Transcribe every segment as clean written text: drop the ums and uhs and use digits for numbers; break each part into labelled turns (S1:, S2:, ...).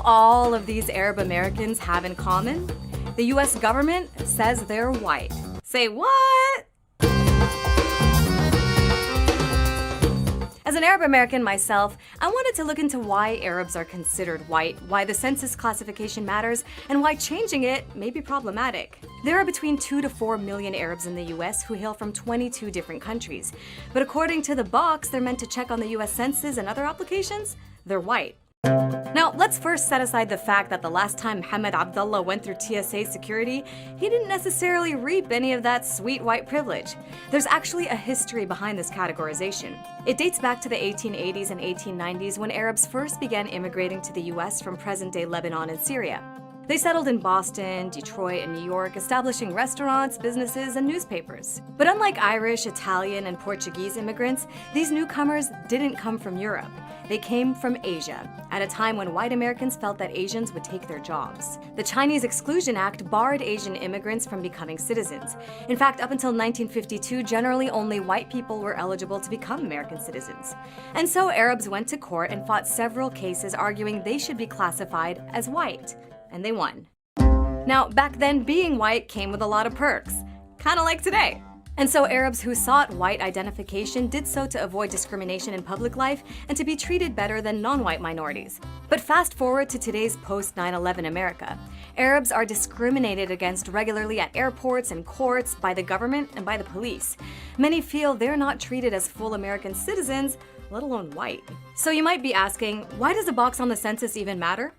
S1: all of these Arab Americans have in common? The US government says they're white. Say what? As an Arab American myself, I wanted to look into why Arabs are considered white, why the census classification matters, and why changing it may be problematic. There are between 2 to 4 million Arabs in the US who hail from 22 different countries. But according to the box they're meant to check on the US Census and other applications, they're white. Now, let's first set aside the fact that the last time Mohammed Abdullah went through TSA security, he didn't necessarily reap any of that sweet white privilege. There's actually a history behind this categorization. It dates back to the 1880s and 1890s when Arabs first began immigrating to the US from present-day Lebanon and Syria. They settled in Boston, Detroit, and New York, establishing restaurants, businesses, and newspapers. But unlike Irish, Italian, and Portuguese immigrants, these newcomers didn't come from Europe. They came from Asia, at a time when white Americans felt that Asians would take their jobs. The Chinese Exclusion Act barred Asian immigrants from becoming citizens. In fact, up until 1952, generally only white people were eligible to become American citizens. And so Arabs went to court and fought several cases arguing they should be classified as white. And they won. Now, back then, being white came with a lot of perks, kind of like today. And so Arabs who sought white identification did so to avoid discrimination in public life and to be treated better than non-white minorities. But fast forward to today's post-9/11 America. Arabs are discriminated against regularly at airports and courts, by the government, and by the police. Many feel they're not treated as full American citizens, let alone white. So you might be asking, why does a box on the census even matter?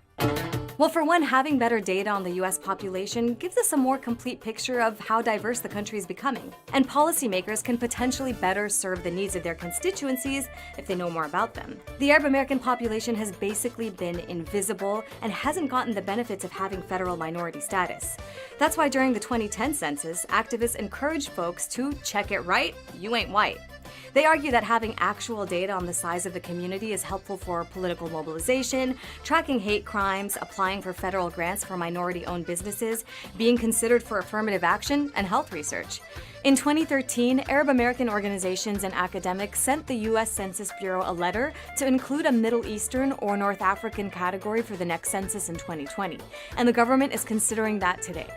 S1: Well, for one, having better data on the US population gives us a more complete picture of how diverse the country is becoming. And policymakers can potentially better serve the needs of their constituencies if they know more about them. The Arab American population has basically been invisible and hasn't gotten the benefits of having federal minority status. That's why during the 2010 census, activists encouraged folks to check it right, you ain't white. They argue that having actual data on the size of the community is helpful for political mobilization, tracking hate crimes, applying for federal grants for minority-owned businesses, being considered for affirmative action, and health research. In 2013, Arab American organizations and academics sent the US Census Bureau a letter to include a Middle Eastern or North African category for the next census in 2020, and the government is considering that today.